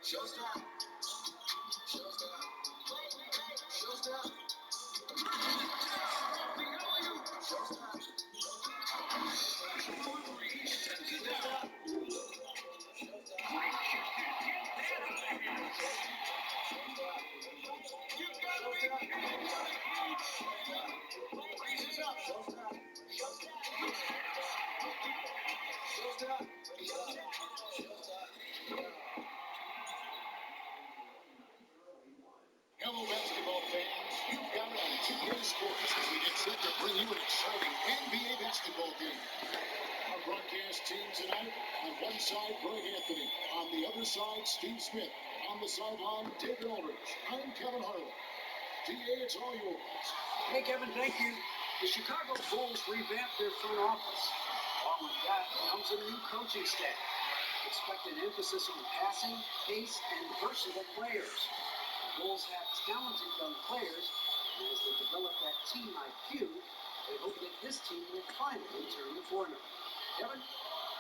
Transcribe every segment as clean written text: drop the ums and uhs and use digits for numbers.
Showstop. Showstop. Showstop. Showstop. Hello, basketball fans. You've got it on 2K Sports as we get set to bring you an exciting NBA basketball game. Our broadcast team tonight, on one side, Greg Anthony. On the other side, Steve Smith. On the sideline, David Aldridge. I'm Kevin Harlan. DA, it's all yours. Hey, Kevin, thank you. The Chicago Bulls revamped their front office. Along with that comes a new coaching staff. Expect an emphasis on passing, pace, and versatile players. The Bulls have talented young players, and as they develop that team IQ, they hope that this team will finally turn the corner. Kevin?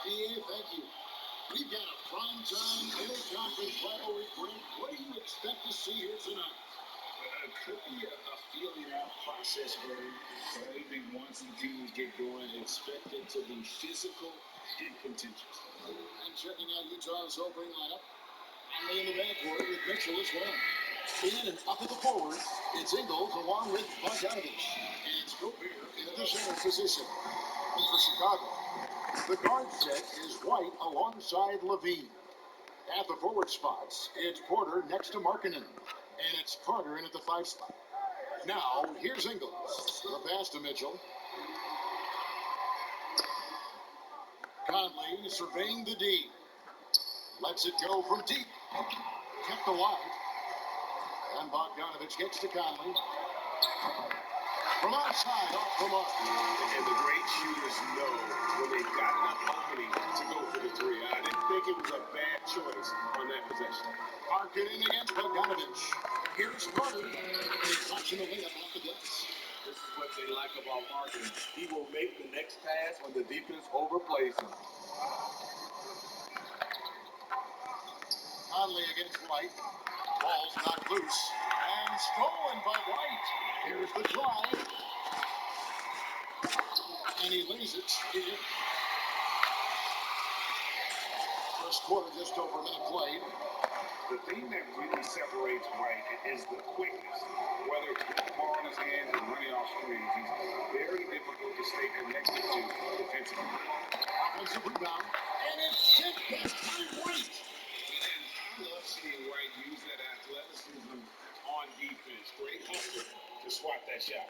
DA, thank you. We've got a primetime interconference rivalry break. What do you expect to see here tonight? It could be a feeling out process where I think once the teams get going, expect it to be physical and contentious. And checking out Utah's opening lineup. And in the backcourt with Mitchell as well. In and up at the forward, it's Ingles along with Bogdanovich. And it's Gobert in the center position. And for Chicago, the guard set is White alongside Levine. At the forward spots, it's Porter next to Markkanen. And it's Carter in at the 5 spot. Now, here's Ingles. The pass to Mitchell. Conley surveying the D. Lets it go from deep. Kept the wide. And Bogdanovich gets to Conley. From outside, off the mark. And the great shooters know when they've got an opening to go for the three. I didn't think it was a bad choice on that possession. Markkanen against Bogdanovich. Here's Carter. He's touching the layup off the glass. This is what they like about Markkanen. He will make the next pass when the defense overplays him. Conley against White. Ball's knocked loose. And stolen by White. Here's the drive. And he lays it in. First quarter, just over a minute played. The thing that really separates White is the quickness. Whether it's with the ball in his hands and running off screens, he's very difficult to stay connected to defensively. Offensive rebound. And it's sent past by White. And I love seeing White use that athleticism on defense. Great hustle to swat that shot.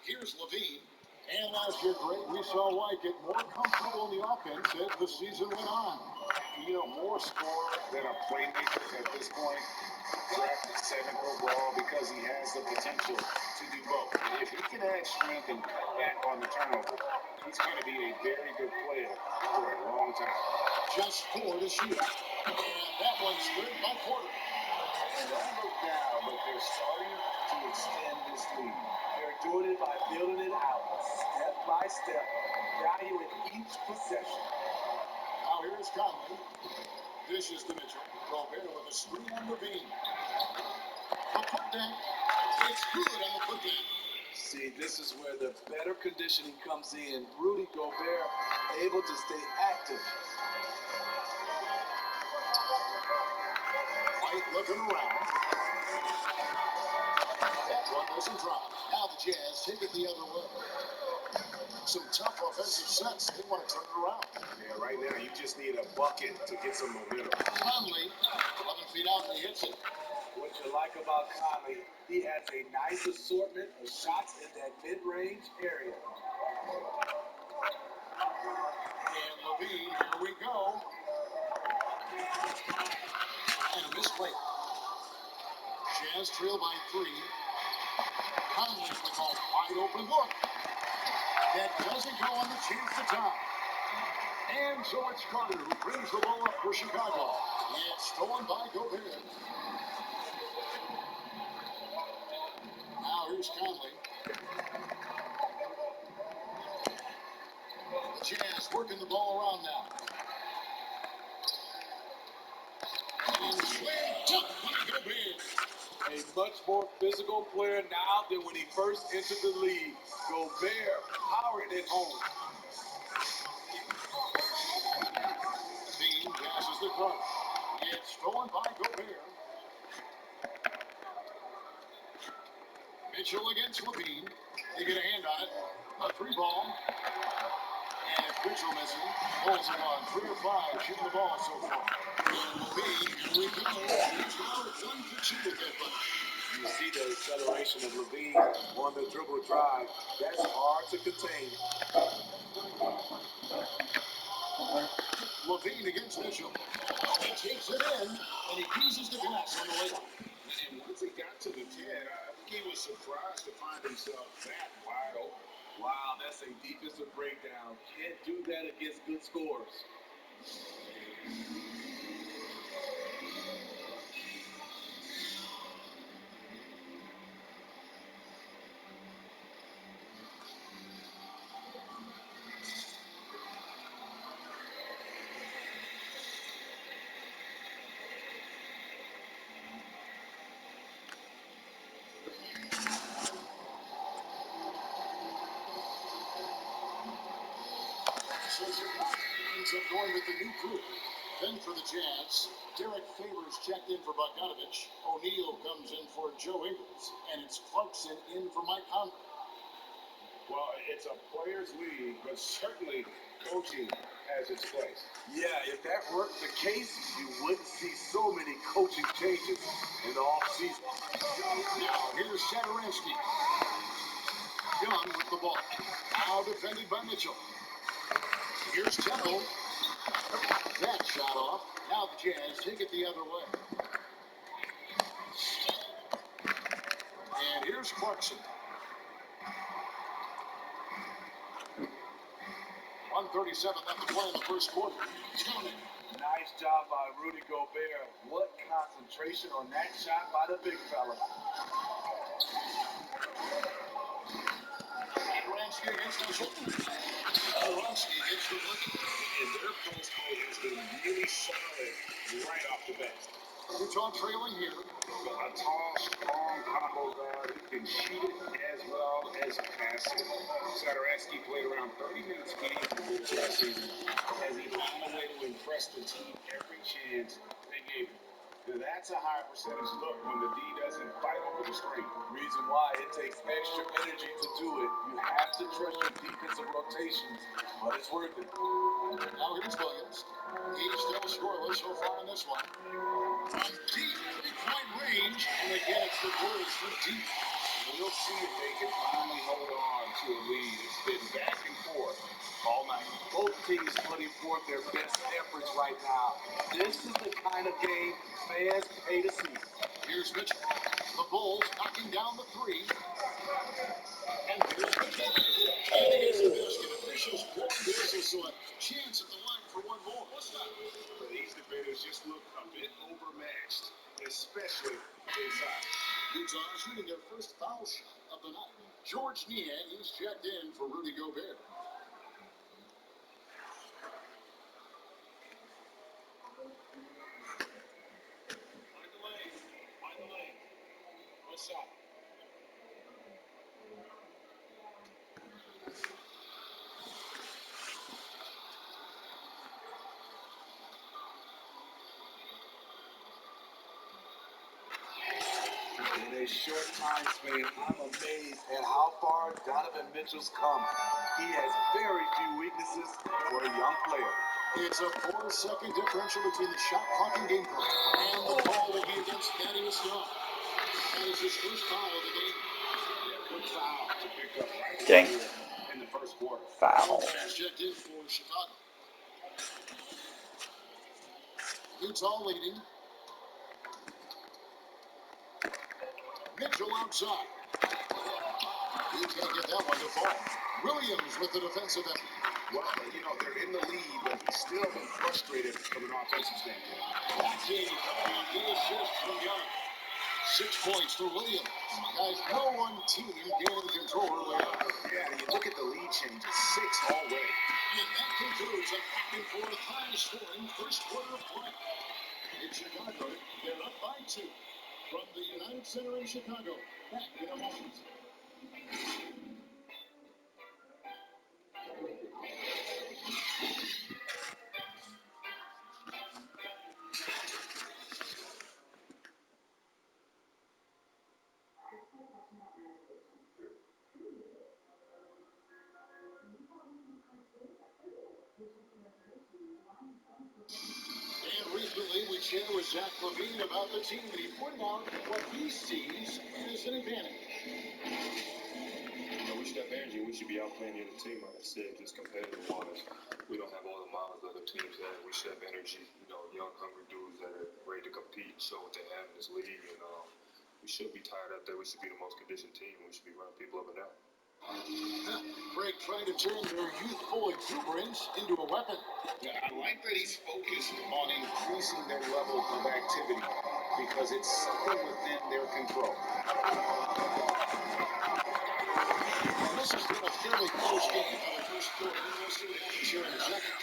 Here's Levine. And last year, Greg, we saw White get more comfortable in the offense as the season went on. You know, more scorer than a playmaker at this point. Drafted 7th overall because he has the potential to do both. And if he can add strength and cut back on the turnover, he's going to be a very good player for a long time. Just 4 to shoot. And that one's good by Porter. And don't look down, but they're starting to extend this lead. They're doing it by building it out, step by step, value in each possession. Now here's Conley. This is to Mitchell. Gobert with a screen on Levine. The put down. It's good on the put down. See, this is where the better conditioning comes in. Rudy Gobert able to stay active. White looking around. That one doesn't drop. Now the Jazz take it the other way. Some tough offensive sets. They want to turn it around. Yeah, right now you just need a bucket to get some momentum. Conley, 11 feet out, and he hits it. What you like about Conley, he has a nice assortment of shots in that mid-range area. And Levine, here we go. And a misplay. Jazz trail by 3. Conley with a wide open look. That doesn't go on the chance to tie. And so it's Carter who brings the ball up for Chicago. It's stolen by Gobert. Now here's Conley. Jazz working the ball around now. Gobert. A much more physical player now than when he first entered the league. Gobert powering it home. Bean passes the crush. It's stolen by Gobert. Mitchell against Levine. They get a hand on it. A three ball. And it's Mitchell missing. Bulls have gone 3 or 5 shooting the ball so far. And Levine, here we go. He's now 1 for 2 with that one. You see the acceleration of Levine on the dribble drive. That's hard to contain. Levine against Mitchell. He takes it in, and he uses the glass on the way up. And once he got to the 10, I think he was surprised to find himself that wide open. Wow, that's a defensive breakdown. Can't do that against good scores. So Chicago ends up going with the new crew. Then for the Jazz, Derek Favors checked in for Bogdanovich. O'Neal comes in for Joe Ingles. And it's Clarkson in for Mike Conley. Well, it's a players' league, but certainly coaching has its place. Yeah, if that weren't the case, you wouldn't see so many coaching changes in the offseason. Now here's Satoransky. Young with the ball. Now defended by Mitchell. Here's Temple. That shot off. Now the Jazz take it the other way. And here's Clarkson. 1:37 left to play in the first quarter. Counting. Nice job by Rudy Gobert. What concentration on that shot by the big fella. Satoransky against Mitchell. Satoransky gets the look. And their post play has been really solid right off the bat. Utah trailing here. A tall, strong combo guard who can shoot it as well as pass it. Satoransky played around 30 minutes a game for the Bulls last season as he found a way to impress the team every chance they gave him. That's a high percentage look when the D doesn't fight over the screen. Reason why it takes extra energy to do it. You have to trust your defensive rotations, but it's worth it. Now here's Williams. He's still scoreless so far in this one. From deep three-point range. And again, it's the Bulls from deep. We'll see if they can finally hold on to a lead. It's been back and forth all night. Both teams putting forth their best efforts right now. This is the kind of game fans pay to see. Here's Mitchell. The Bulls knocking down the three. And here's Mitchell. And he gets the basket. Officials blowing the whistle, so a chance at the line for one more. What's that? These defenders just look a bit overmatched, especially inside. Utah shooting their first foul shot of the night. George Niang, he's checked in for Rudy Gobert. Find the lane. What's up? In a short time span, I'm amazed at how far Donovan Mitchell's come. He has very few weaknesses for a young player. It's a 4-second differential between the shot clock and game clock. And the ball will be against Thaddeus Young. That is his first foul of the game. Good foul to pick up right Dang. here in the first quarter. Foul. He's checked in for Chicago. Utah leading. Mitchell outside. He can't get that one to fall. Williams with the defensive effort. Well, they're in the lead, but he's still been frustrated from an offensive standpoint. King coming off the assist from Young. 6 points for Williams. Guys, no one team gaining the control early on. Yeah, and you look at the lead changes, 6 already. And that concludes a back and forth high scoring first quarter of play. In Chicago, they're up by 2. from the United Center in Chicago. Back in a moment. And recently, we shared with Zach Levine about the team, and he pointed out what he sees as an advantage. We should have energy. We should be out playing the other team, like I said, just competitive-wise. We don't have all the miles other teams have. We should have energy. Young, hungry dudes that are ready to compete, show what they have in this league, and we should be tired out there. We should be the most conditioned team. We should be running people up and down. Craig trying to turn their youthful exuberance into a weapon. Yeah, I like that he's focused on increasing their level of activity because it's something within their control. And this has been a fairly close game for the first quarter. We'll see what happens here in a second.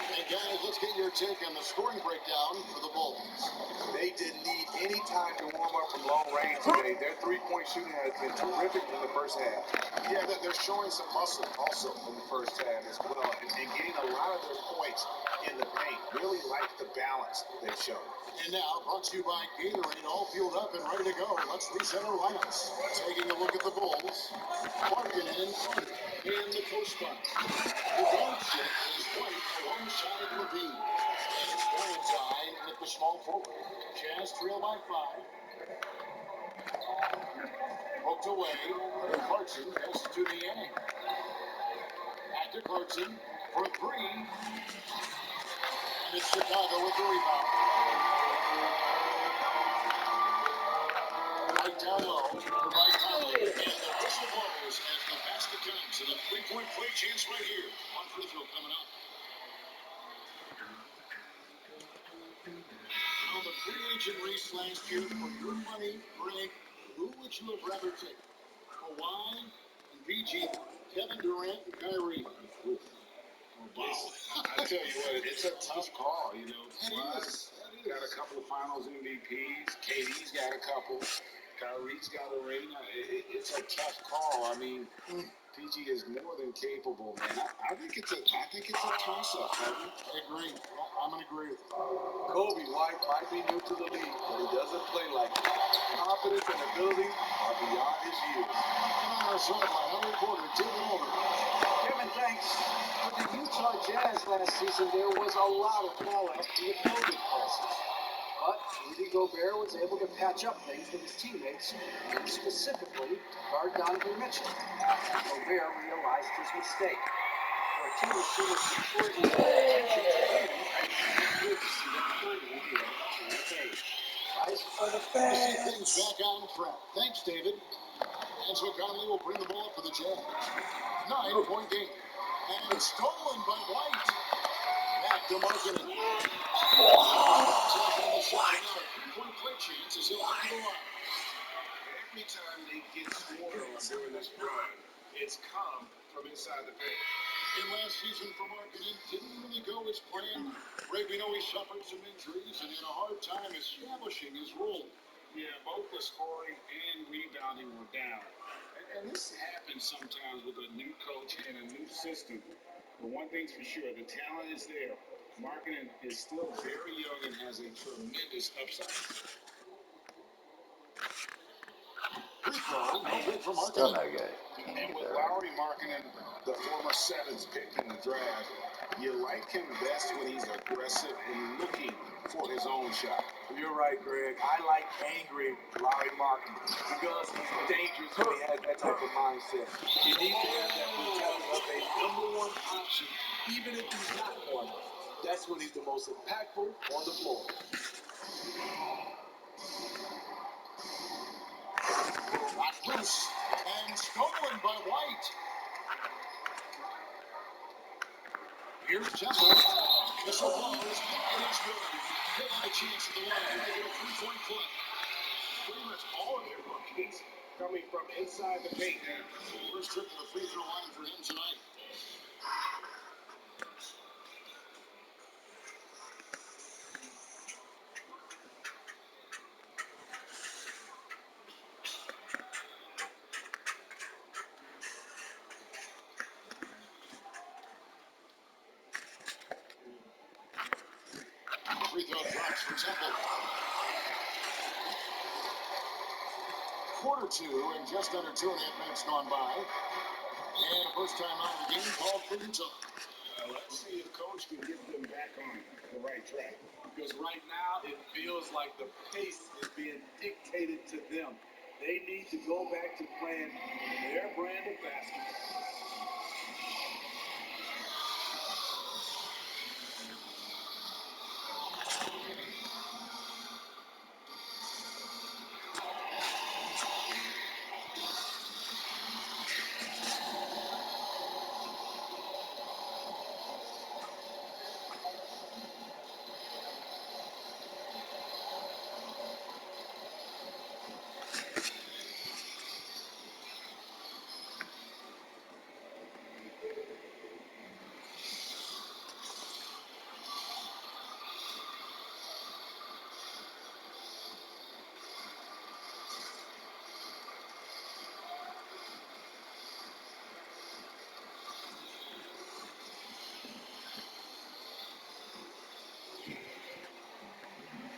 And guys, let's get your take on the scoring breakdown for the Bulls. They didn't need any time to warm up from long range today. Their three-point shooting has been terrific in the first half. Yeah, they're showing some muscle also in the first half as well, and getting a lot of their points in the paint. Really like the balance they've shown. And now, brought to you by Gatorade, all fueled up and ready to go. Let's reset our lineups. Taking a look at the Bulls. Markkanen and the co-spot. The guard set is White alongside Levine. And it's Valentine at the small forward. Jazz trail by 5. Poked away. Clarkson passes to Niang. Back to Clarkson for 3. And it's Chicago with the rebound. Right down low, right Conley, and the whistle blows as the basket comes, and a three-point play chance right here. One free throw coming up. On the free agent race last year, for your money, Greg, who would you have rather taken? Kawhi and PG, Kevin Durant and Kyrie. Wow. I tell you what, it's a tough call, Kawhi's got a couple of finals MVPs. KD's got a couple. Kyrie's got a ring. It's a tough call. PG is more than capable, man. I think it's a toss-up, Kevin. I agree. I'm going to agree with you. Kobe White might be new to the league, but he doesn't play like it. Confidence and ability are beyond his years. And on our sideline, our reporter, Tim Wilder. Kevin, thanks. For the Utah Jazz last season, there was a lot of fallout from the COVID crisis. But Rudy Gobert was able to patch up things with his teammates, and specifically guard Donovan Mitchell. Gobert realized his mistake. For a team with so much maturity and attention to him, it's good to see them finally be able to turn the page. Rise for the To see fans. things back on track. Thanks, David. And so Conley will bring the ball up for the Jazz. 9-point game. And stolen by White. Back to Markkanen. Three-point play chance as he'll up to the line. Every time they get scored on during this run, it's come from inside the paint. And last season for Markkanen didn't really go as planned. Ray, we know he suffered some injuries and had a hard time establishing his role. Yeah, both the scoring and rebounding were down. And this happens sometimes with a new coach and a new system. But one thing's for sure, the talent is there. Markkanen is still very young and has a tremendous upside. Free throw, no good for Still Markkanen. no good. And with Lowry Markkanen, the former 7th pick in the draft, you like him best when he's aggressive and looking for his own shot. You're right, Greg. I like angry Larry Markkanen because he's dangerous when he has that type of mindset. He needs to have that mentality of a number 1 option, even if he's not one. That's when he's the most impactful on the floor. Knocked loose and stolen by White. Here's Temple. Whistle blows. It is good. He'll have a chance at the line to make it a 3-point play. Pretty much all of their buckets coming from inside the paint now. First trip to the free throw line for him tonight. drops for Temple. Quarter two and just under 2.5 minutes gone by. And a first time out of the game called for Utah. Let's see if Coach can get them back on the right track. Because right now it feels like the pace is being dictated to them. They need to go back to playing their brand of basketball.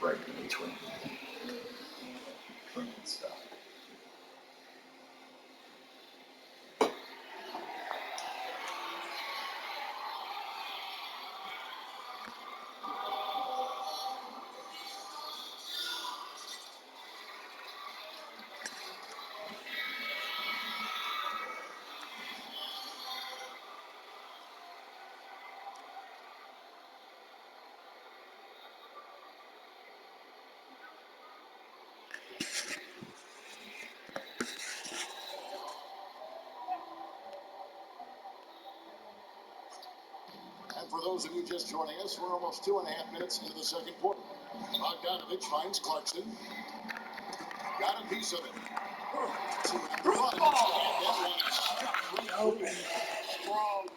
Right in between stuff. And for those of you just joining us, we're almost 2.5 minutes into the second quarter. Bogdanovich finds Clarkson. Got a piece of it. Strong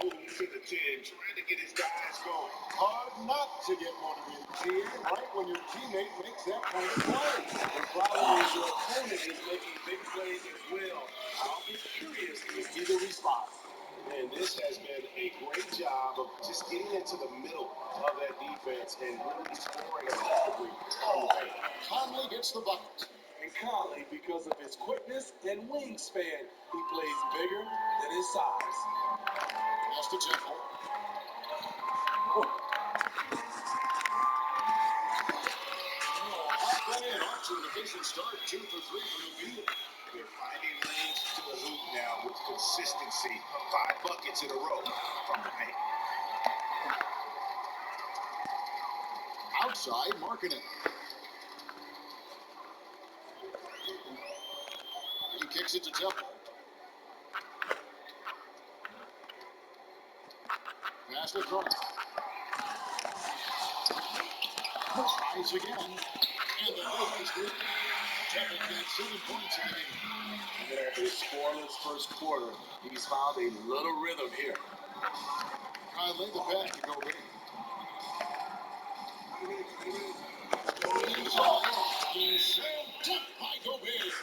move to the 10, trying to get his guys going. Hard not to get motivated, GA, right when your teammate makes that kind of play. The problem is your opponent is making big plays as well. I'll be curious to see the response. And this has been a great job of just getting into the middle of that defense and really scoring effectively on the paint. Conley gets the bucket. And Conley, because of his quickness and wingspan, he plays bigger than his size. Pass to Temple. Off that in, off to an efficient start. 2 for 3 for Embiid. They're finding lanes to the hoop now with consistency. 5 buckets in a row from the paint. Outside, marking it. He kicks it to Temple. Pass across. Tries again. And the goal is good. Temple got 7 points in the game. Even after a scoreless first quarter, he's found a little rhythm here. Conley, the pass to Gobert. He's shoved up by Gobert.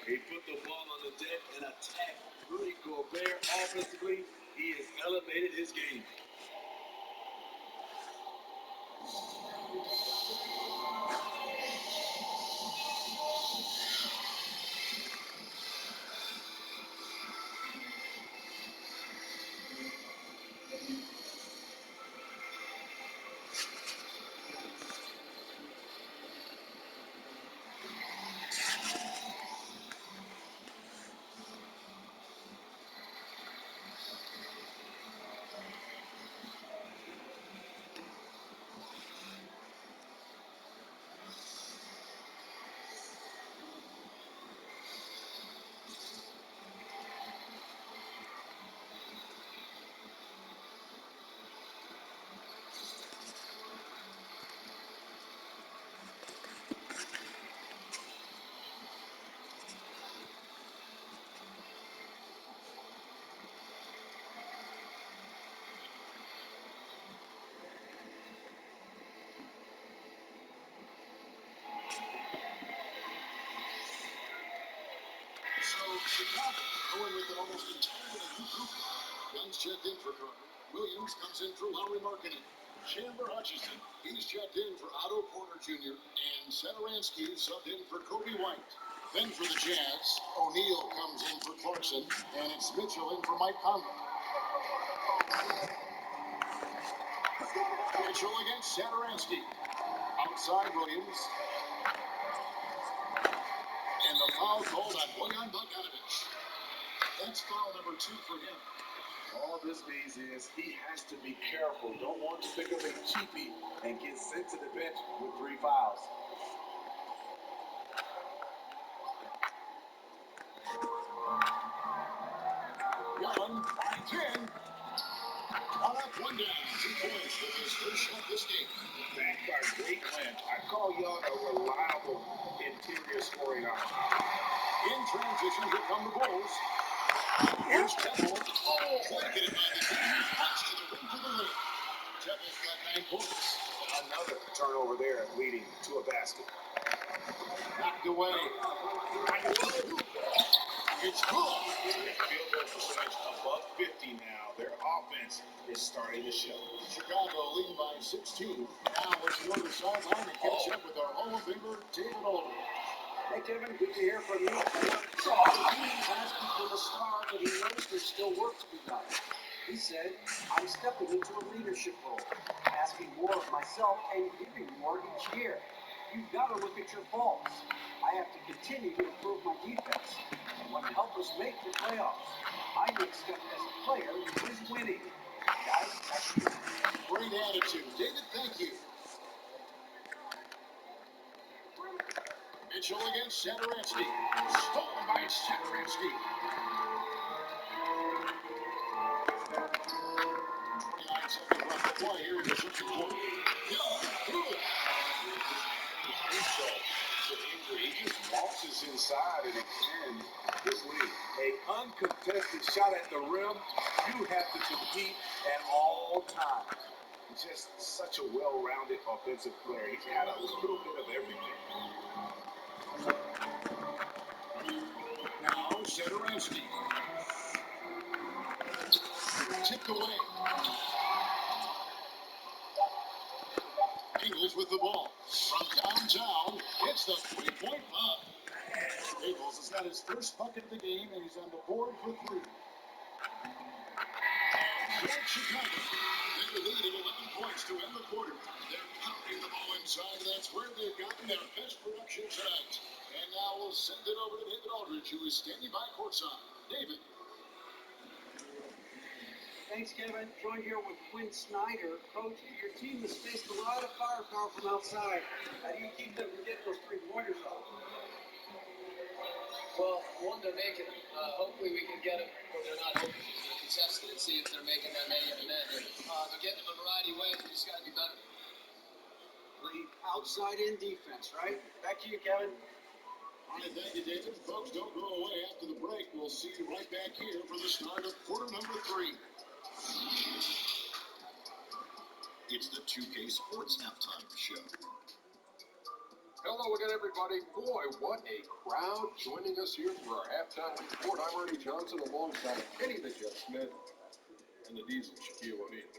He put the ball on the deck and attacked Rudy Gobert offensively. He has elevated his game. So Chicago going with an almost entirely new group. Young's checked in for Carter. Williams comes in for Lauri Markkanen. Chandler Hutchison, he's checked in for Otto Porter Jr., and Satoransky subbed in for Kobe White. Then for the Jazz, O'Neal comes in for Clarkson, and it's Mitchell in for Mike Conley. Mitchell against Satoransky. Outside Williams. And the foul called on Bojan Bogdanovic. That's foul number 2 for him. All this means is he has to be careful. Don't want to pick up a cheapie and get sent to the bench with 3 fouls. Allen finds in. One up, one down. 2 points with his first shot this game. Backed by great clinch. I call Young a reliable interior scoring option. In transition, here come the Bulls. Here's Temple. Oh, blanketed by the defense. Punch to the rim for the win. Temple's got 9 points. Another turnover there leading to a basket. Knocked away. It's good. Field goal percentage above 50 now. Their offense is starting to show. Chicago leading by 16. Now let's go to the sideline and catch up with our Hall of Famer, David Aldridge. Hey, Kevin, good to hear from you. He has become a star, but he knows there's still work to be done. He said, I'm stepping into a leadership role, asking more of myself and giving more each year. You've got to look at your faults. I have to continue to improve my defense. I want to help us make the playoffs. My next step as a player is winning. Guys, that's you. Great attitude. David, thank you. Mitchell against Satoransky. Stolen by Satoransky. 29 seconds left to play here in the second quarter. Young, through it. He just marches inside and extends this lead. An uncontested shot at the rim, you have to compete at all times. Just such a well-rounded offensive player. He's got a little bit of everything. Now, Satoransky. Tipped away. Ingles with the ball. From downtown, hits the three-point pop. Ingles has got his first bucket of the game, and he's on the board for 3. And Chicago, they lead at 11 points to end the quarter. They're pounding the ball inside, and that's where they've gotten their best production tonight. And now we'll send it over to David Aldridge, who is standing by courtside. David. Thanks, Kevin. Joined here with Quinn Snyder. Coach, your team has faced a lot of firepower from outside. How do you keep them from getting those 3-pointers off? Well, one, they're making them. Hopefully we can get them where they're not open. They're contested and see if they're making that many of them in. They're getting them a variety of ways. We just got to be better. Play outside-in defense, right? Back to you, Kevin. All right, thank you, David. Folks, don't go away after the break. We'll see you right back here for the start of quarter number 3. It's the 2K Sports Halftime Show. Hello again, everybody. Boy, what a crowd joining us here for our halftime report. I'm Ernie Johnson alongside Kenny the Jet Smith and the Diesel Shaquille O'Neal.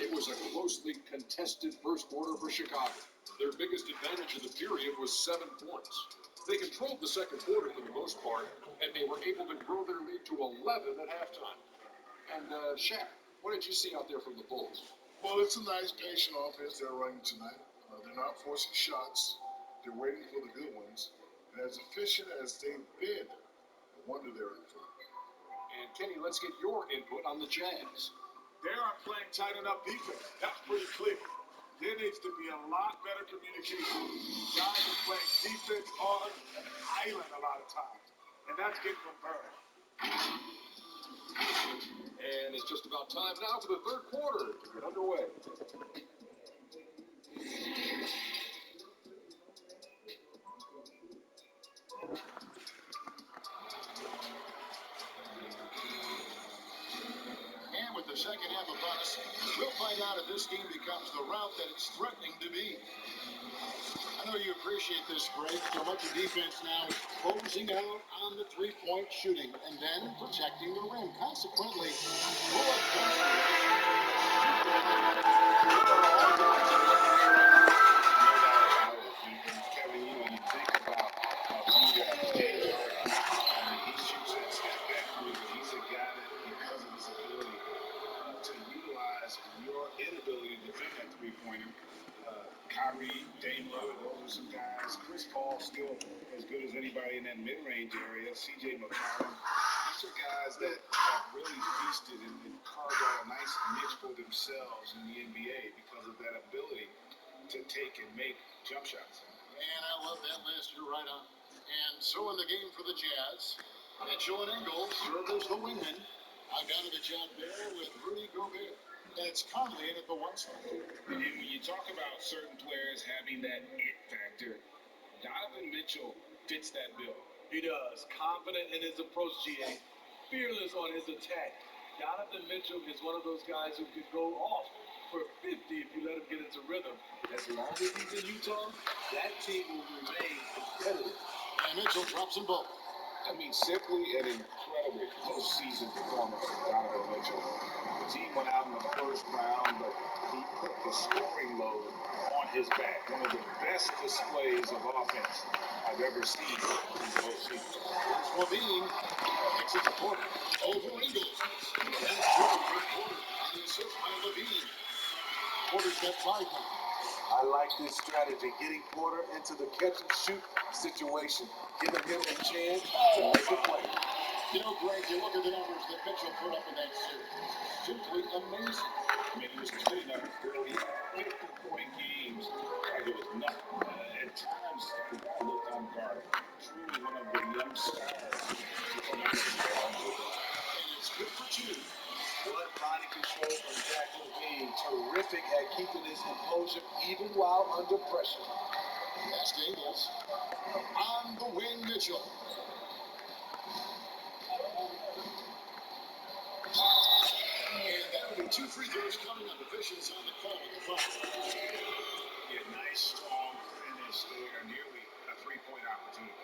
It was a closely contested first quarter for Chicago. Their biggest advantage of the period was 7 points. They controlled the second quarter for the most part, and they were able to grow their lead to 11 at halftime. And, Shaq, what did you see out there from the Bulls? Well, it's a nice, patient offense they're running tonight. They're not forcing shots. They're waiting for the good ones. And as efficient as they've been, no wonder they're in front. And, Kenny, let's get your input on the Jazz. They are playing tight enough defense. That's pretty clear. There needs to be a lot better communication. Guys are playing defense on an island a lot of times. And that's getting them burned. And it's just about time now for the third quarter to get underway. And with the second half of us, we'll find out if this game becomes the route that it's threatening to be. I know you appreciate this, Greg. So much of defense now is closing out on the three-point shooting and then protecting the rim. Consequently, Bullock Kevin, you think about you got James Harden. I mean, he shoots that step back three, but he's a guy that, because of his ability to utilize your inability to defend that three-pointer. Kyrie, Dame Lillard, those are some guys. Chris Paul still as good as anybody in that mid-range area. CJ McCollum. These are guys that have really feasted and carved out a nice niche for themselves in the NBA because of that ability to take and make jump shots. And I love that last year right on. And so in the game for the Jazz, Mitchell and Ingles serve as the wingmen. I got to the job there with Rudy Gobert. That's Conley in at the one spot. And when you talk about certain players having that it factor, Donovan Mitchell fits that bill. He does. Confident in his approach, GA. Fearless on his attack. Donovan Mitchell is one of those guys who could go off for 50 if you let him get into rhythm. As long as he's in Utah, that team will remain competitive. And Mitchell drops them both. I mean, simply an incredible postseason performance from Donovan Mitchell. The team went out in the first round, but he put the scoring load on his back. One of the best displays of offense I've ever seen in the postseason. Levine takes it to Porter. Over Ingles. That's two for Porter. And the assist by Levine. Porter's got 5 now. I like this strategy, getting Porter into the catch-and-shoot situation, giving him a chance to make a play. You know, Greg, you look at the numbers that Mitchell put up in that series. Simply amazing. I mean, he was putting up 40, 50-point games like it was nothing. At times, the guy looked unguarded. Truly one of the young stars to come out of the And it's good for 2. Good body control from Zach LaVine. Terrific at keeping his composure even while under pressure. That's Ingles. On the wing, Mitchell. And that'll be 2 free throws coming up. Officials on the call with the foul. Yeah, nice, strong finish there. Nearly a three-point opportunity.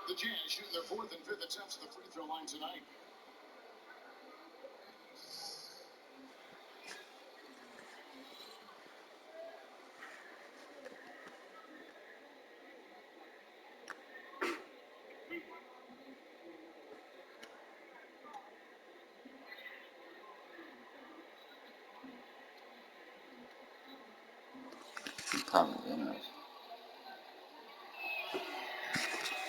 The Jazz shoot their 4th and 5th attempts at the free throw line tonight.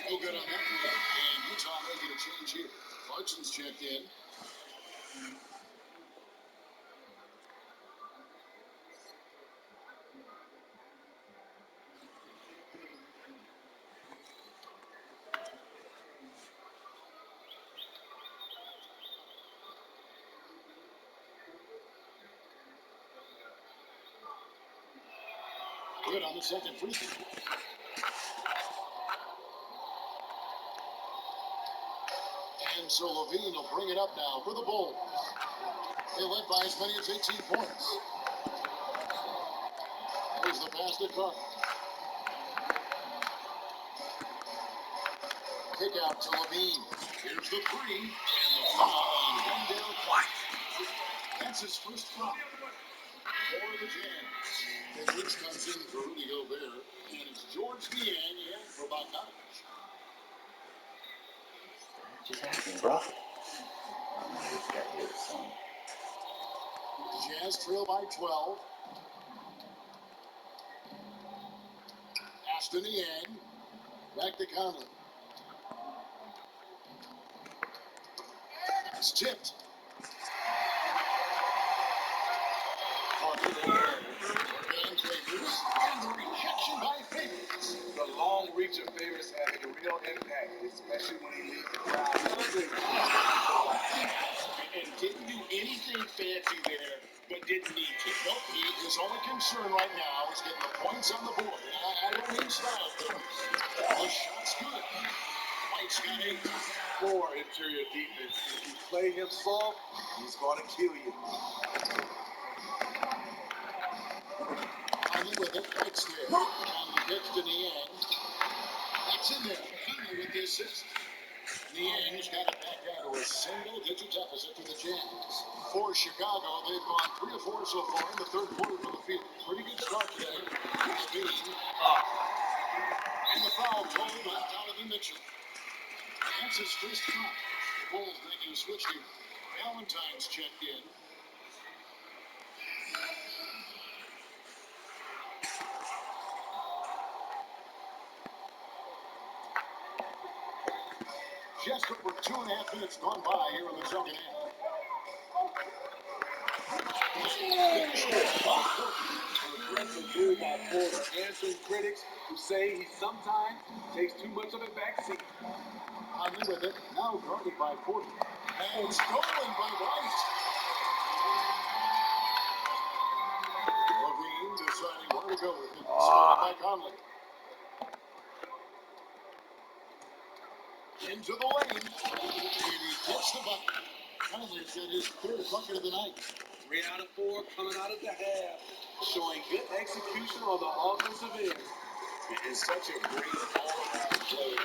No good on that one. And Utah making a change here. Clarkson's checked in. Good on the second free throw. And so Levine will bring it up now for the Bulls. They led by as many as 18 points. Here's the pass to Carter. Kick out to Levine. Here's the 3. And the foul on Wendell Clark. That's his first foul. For the Jazz. And this comes in for Rudy Gobert. And it's George Niang in for Bogdanovich. Just happened, bro. Jazz trail by 12. Ashton Niang. Back to Conley. It's tipped. Carter there. And Favors. And the rejection by Favors. The long reach of Favors having a real impact, especially when he leads the crowd. And didn't do anything fancy there, but didn't need to. Nope, his only concern right now is getting the points on the board. I don't mean style points. The shot's good. White's got 8. Poor interior defense. If you play him soft, he's going to kill you. Conley with it. White's there. Conley gets to Niang. That's in there. Conley with the assist. Niang's got it back down to a single-digit deficit to the Jazz. For Chicago, they've gone 3 of 4 so far in the third quarter from the field. Pretty good start today. Levine. And the foul called on Donovan Mitchell. That's his first foul. The Bulls making a switch here. Valentine's checked in. Just over 2.5 minutes gone by here in the second half. Aggressive move by Porter, answering critics who say he sometimes takes too much of a backseat. Conley with it, now guarded by Porter. And stolen by White. Levine deciding where to go with it. Stolen by Conley. Into the lane. And he gets the bucket. Conley's got his third bucket of the night. 3 out of 4 coming out of the half, showing good execution on the offensive end. It's such a great all-around player.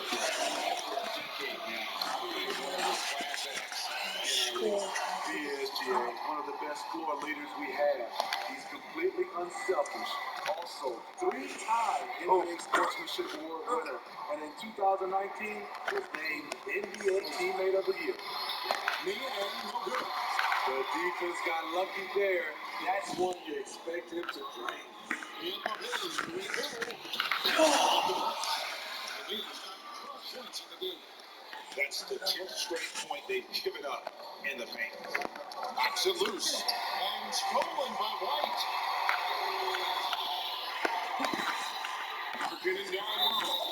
After a decade now, he's one of the class acts in our league. He is, GA, one of the best floor leaders we have. He's completely unselfish. Also, 3-time NBA Sportsmanship Award winner. And in 2019, was named NBA Teammate of the Year. Niang, no good. The defense got lucky there. That's one you expect him to drain. In Levine, Levine's got 12 points in the game. That's the 10th straight point they've given up in the paint. Knocks it loose. And stolen by White. Getting down low.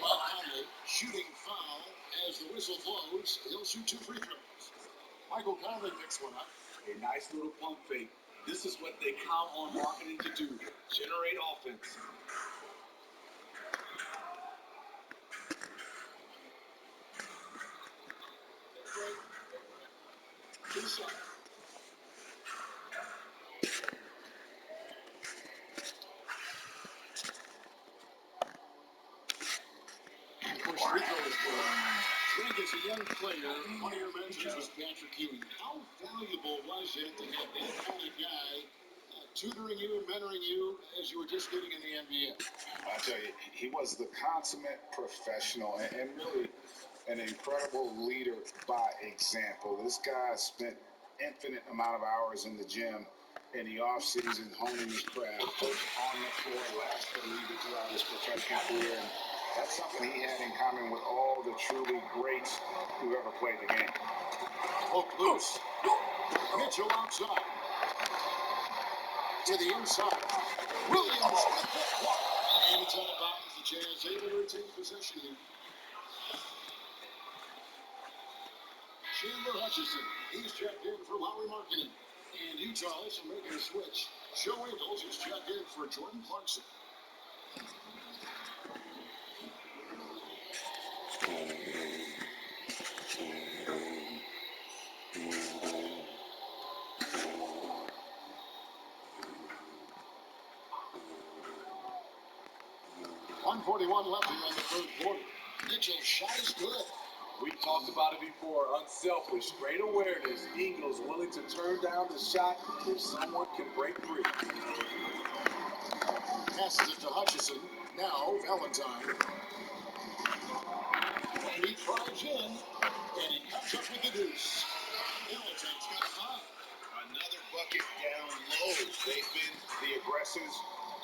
Conley shooting foul as the whistle blows. He'll shoot 2 free throws. Michael Conley picks one up. A nice little pump fake. This is what they count on marketing to do. Generate offense. Inside. Of course, free throw is good. Greg, as a young player, one of your mentors was Patrick Ewing. How valuable was it to have that kind of guy tutoring you and mentoring you as you were just getting in the NBA? I tell you, he was the consummate professional and really an incredible leader by example. This guy spent infinite amount of hours in the gym in the off season honing his craft, both on the floor, last to lead it throughout his professional career. And that's something he had in common with all the truly greats who ever played the game. Hook loose. Mitchell outside. To the inside. Williams with the block. And it's out of bounds. The Jazz able to retain possession here. Chandler Hutchison. He's checked in for Lowry Marketing. And Utah also making a switch. Joe Ingles is checked in for Jordan Clarkson. .141 left here in the third quarter. Mitchell's shot is good. We talked about it before. Unselfish, great awareness. Ingles willing to turn down the shot if someone can break free. Passes it to Hutchison. Now Valentine. And he drives in. And he comes up with the deuce. Valentine's got 5. Another bucket down low. They've been the aggressors,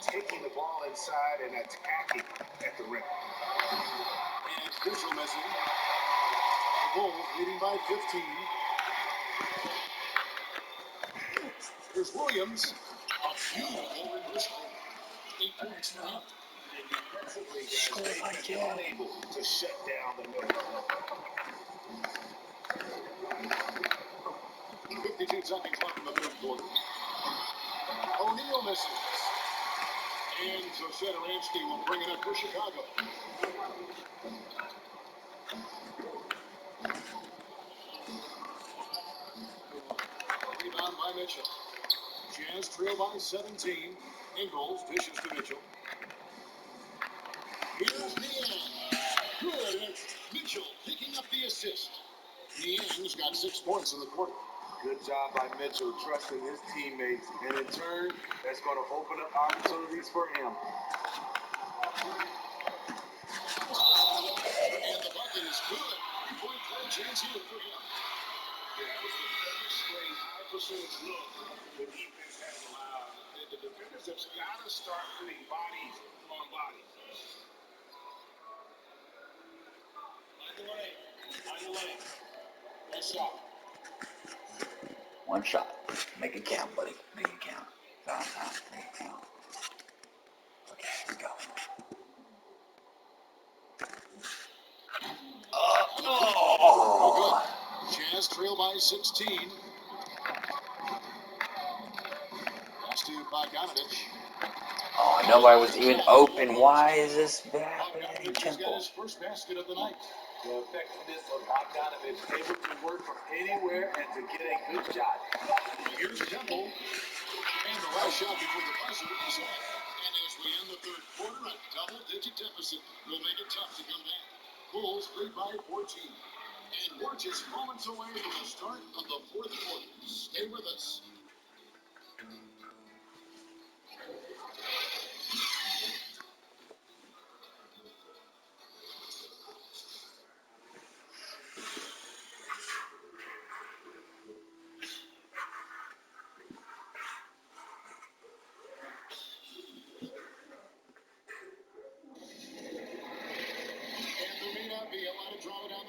taking the ball inside and attacking at the rim. And Mitchell missing. The Bulls leading by 15. Here's Williams. A beautiful reverse call. 8 points for him. And defensively, guys, they've been unable to shut down the middle. 52 seconds left in the third quarter. O'Neal misses. And Zosetoransky will bring it up for Chicago. Rebound by Mitchell. Jazz trail by 17. Ingles dishes to Mitchell. Here's Niang. Good. Mitchell picking up the assist. assist. Niang's got 6 points in the quarter. Good job by Mitchell, trusting his teammates, and in turn, that's going to open up opportunities for him. And the bucket is good. 3-point play chance here for him. That was the first straight high percentage look the defense has allowed. The defenders have got to start putting bodies on bodies. On your lane. Nice shot. One shot. Make it count, buddy. Make it count. Make it count. Okay, here we go. Oh, good. Jazz trail by 16. Pass to Bogdanovich. Oh, nobody was even open. Why is this happening? Bogdanovich has got his first basket of the night. The effectiveness of Bogdanovich, able to work from anywhere and to get a good shot. Here's Temple. And the last shot before the buzzer is off. And as we end the third quarter, a double-digit deficit will make it tough to come back. Bulls lead by 14. And we're just moments away from the start of the fourth quarter. Stay with us.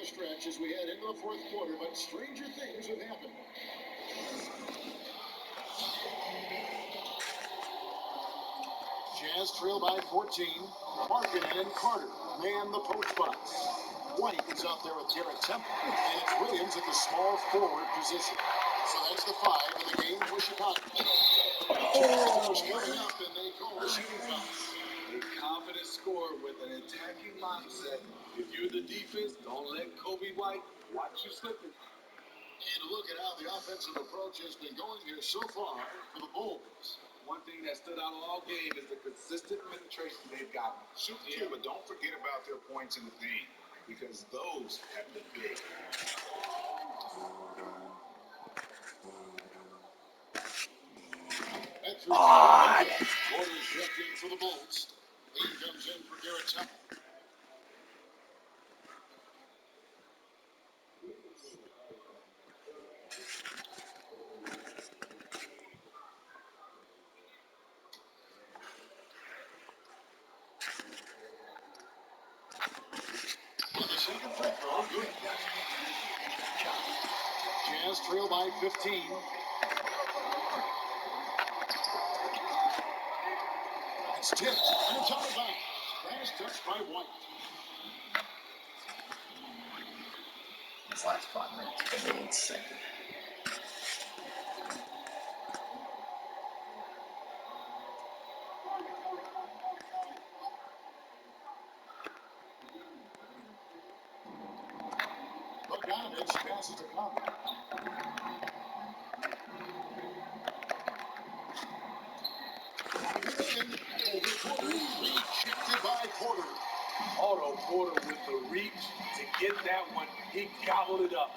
Stretch as we head into the fourth quarter, but stranger things have happened. Jazz trail by 14. Markkanen and Carter man the post spots. White is out there with Garrett Temple, and it's Williams at the small forward position. So that's the 5 in the game for Chicago. Jazz coming up, and they call the shooting foul. A confident scorer with an attacking mindset. If you're the defense, don't let Kobe White watch you slipping. And look at how the offensive approach has been going here so far for the Bulls. One thing that stood out all game is the consistent penetration they've gotten. Yeah, but don't forget about their points in the paint, because those have been big. Quarters checked in for the Bulls. Lead comes in for Garrett Temple. And the second free throw, good. Jazz trail by 15. It's tipped, and it's out of bounds. Last touch by White. This last 5 minutes is going to be insane. Bogdanovich passes to Conley. Rejected by Porter. Otto Porter with the reach to get that one. He gobbled it up.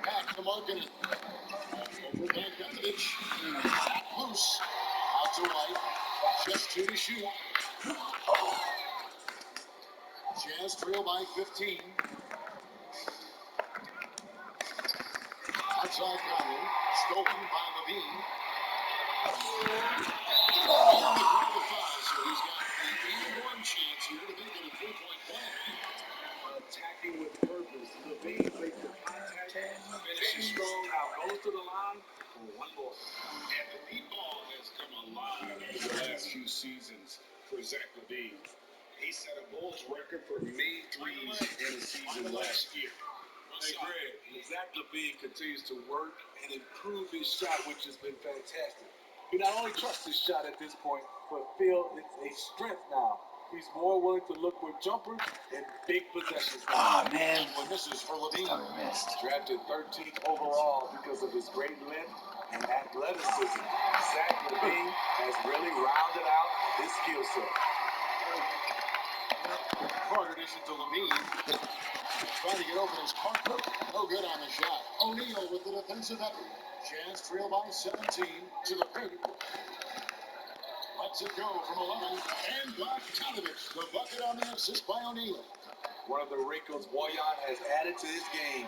Back to Markkanen. Over Bogdanovich. Loose. Out to White. Just 2 to shoot. Jazz trail by 15. Outside Conley. Stolen by Levine. And the crowd fouls, so he's got the 1 chance here to make it a 3-point play. Attacking with purpose. Levine makes the contact. Finishes strong. Now goes to the line for one more. And the deep ball has come alive in the last few seasons for Zach LaVine. He set a Bulls record for made threes in a season last year. Hey, Greg, Zach LaVine continues to work and improve his shot, which has been fantastic. He not only trusts his shot at this point, but feels it's a strength now. He's more willing to look for jumpers and big possessions. Ah, man. One misses for Levine. Tommy missed. Drafted 13th overall because of his great length and athleticism. Zach LaVine has really rounded out his skill set. Hard addition to Levine. Trying to get open his Parker. No good on the shot. O'Neal with the defensive effort. Chance trail by 17 to the paint. Lets it go from 11. And Bogdanovich, the bucket on the assist by O'Neal. One of the wrinkles Bojan has added to his game,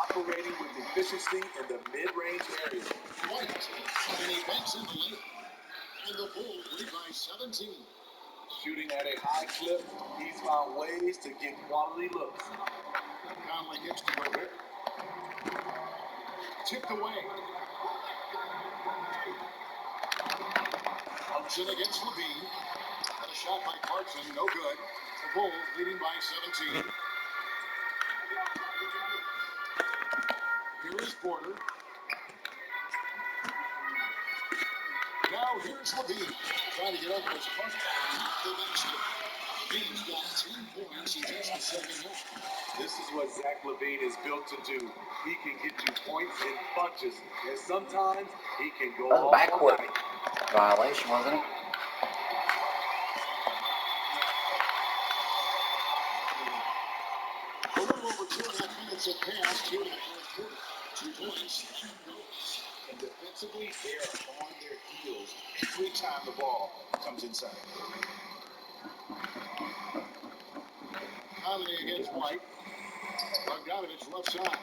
operating with efficiency in the mid-range area. White. And he banks in the lane. And the Bulls lead by 17. Shooting at a high clip, he's found ways to get quality looks. Conley gets to Gobert. Tipped away. Thompson against Levine. And a shot by Clarkson, no good. The Bulls leading by 17. Here is Porter. Now here's Levine. Trying to get over his front. The basket. Levine's got 10 points in just the second half. This is what Zach LaVine is built to do. He can get you points in bunches, and sometimes he can go That was all a backcourt night. violation, wasn't it? A little over 2.5 minutes have passed here in the fourth quarter. 2 points, 2 goals. And defensively, they are on their heels every time the ball comes inside. Conley against White. Bogdanovich left side.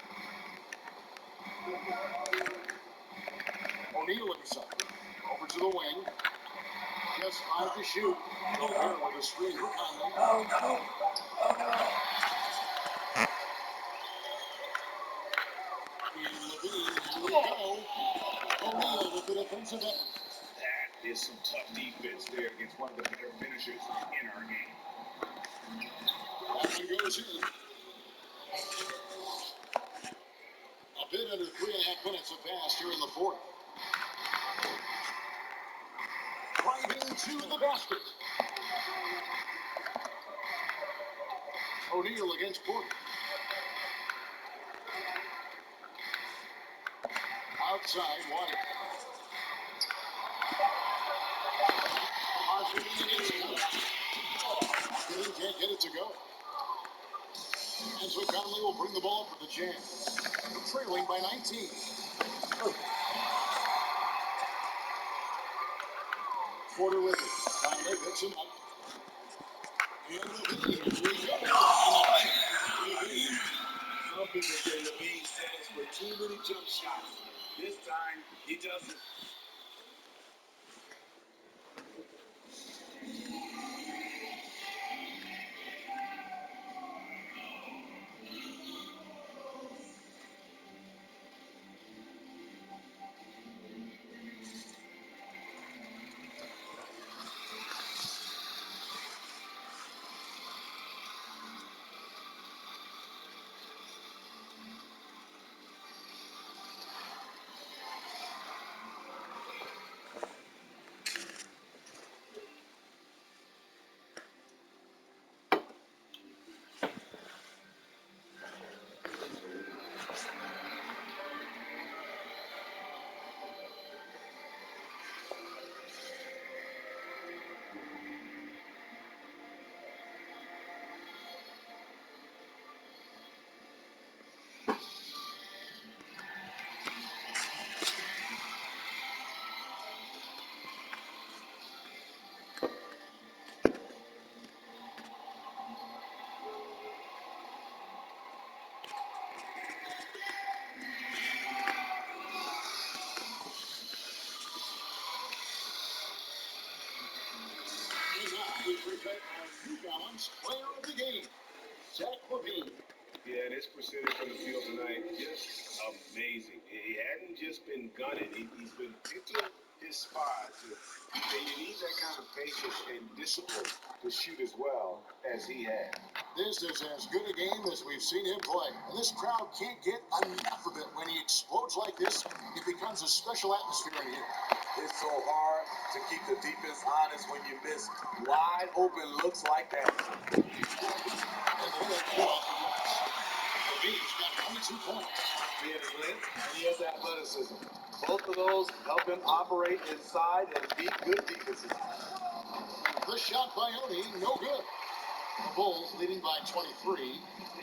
O'Neal inside. Over to the wing. Just 5 to shoot. Gobert with a screen for Conley. Oh, no. Oh, no. And Levine, here we go. O'Neal with the defensive effort. That is some tough defense there against one of the better finishers in our game. That one goes in. A bit under 3.5 minutes have passed here in the fourth. Driving to the basket. O'Neal against Porter. Outside, White. Martin against Porter. Can't get it to go. And so Conley will bring the ball up for the Jam. Trailing by 19. Porter with it. Conley picks him up. And Levine, here we go. Levine. Some people say LaVine settles for too many jump shots. This time, he doesn't. We present our New Balance Player of the Game, Zach LaVine. Yeah, this percentage from the field tonight, just amazing. He hadn't just been gunning, he's been picking his spots. And you need that kind of patience and discipline to shoot as well as he has. This is as good a game as we've seen him play. And this crowd can't get enough of it. When he explodes like this, it becomes a special atmosphere in here. It's so hard to keep the defense honest when you miss wide open looks like that. And the layup good off the glass. Levine's got 22 points. He has length and he has athleticism. Both of those help him operate inside and beat good defenses. The shot by Oni, no good. The Bulls leading by 23.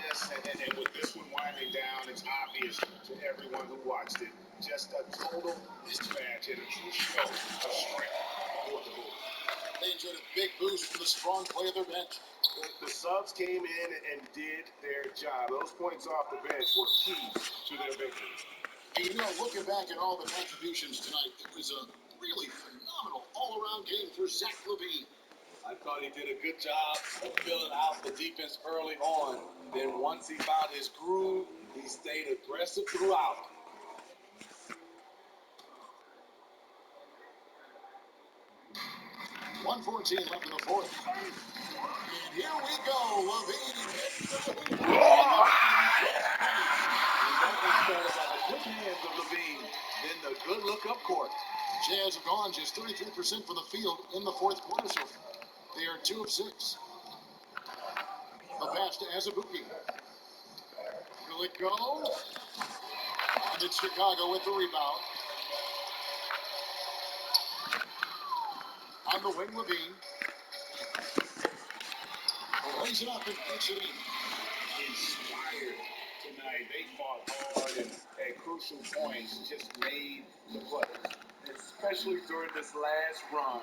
Yes, and with this one winding down, it's obvious to everyone who watched it. Just a total mismatch and a true show of strength for the Bulls. They enjoyed a big boost from the strong play of their bench. The subs came in and did their job. Those points off the bench were key to their victory. And you know, looking back at all the contributions tonight, it was a really phenomenal all-around game for Zach LaVine. I thought he did a good job of filling out the defense early on. Then once he found his groove, he stayed aggressive throughout. .114 left in the fourth. And here we go, LaVine. Started by the quick hands of LaVine, then the good look up court. Jazz have gone just 33% from the field in the fourth quarter, so they are 2 of 6. The pass to Azubuike. Will it go? And it's Chicago with the rebound. On the wing, LaVine. Lays it up and puts it in. Inspired tonight. They fought hard and at crucial points just made the plays. Especially during this last run,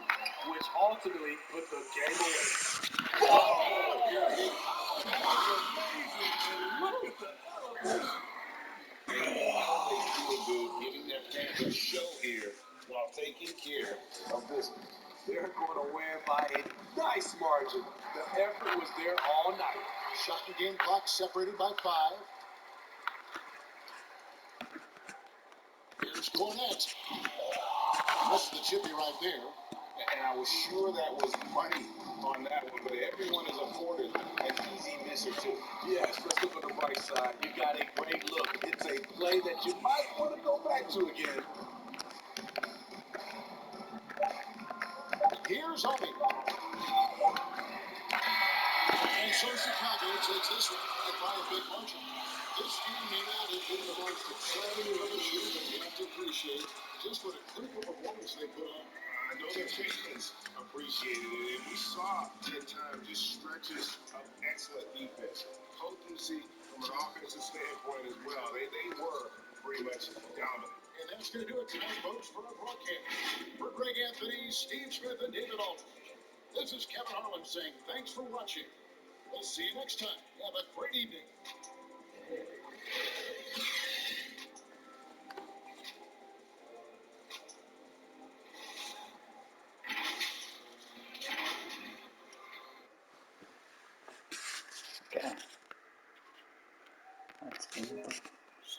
which ultimately put the game away. Look at the elevation. They feel good, giving their fans a show here while taking care of business. They're going to win by a nice margin. The effort was there all night. Shot and game clock separated by 5. Here's Cornette. This is the chippy right there. And I was sure that was money on that one, but everyone is afforded an easy miss or two. Yes, let's look on the bright side. You got a great look. It's a play that you might want to go back to again. Here's Obi. And so Chicago takes this one by a big margin. This game may not have been the most exciting of the year, but you have to appreciate just what a critical performance they put on. I know their fans appreciated it, and we saw at times just stretches of excellent defense, potency from an offensive standpoint as well. They were pretty much dominant. And that's going to do it tonight, folks, for our broadcast. For Greg Anthony, Steve Smith, and David Aldridge, this is Kevin Harlan saying thanks for watching. We'll see you next time. Have a great evening.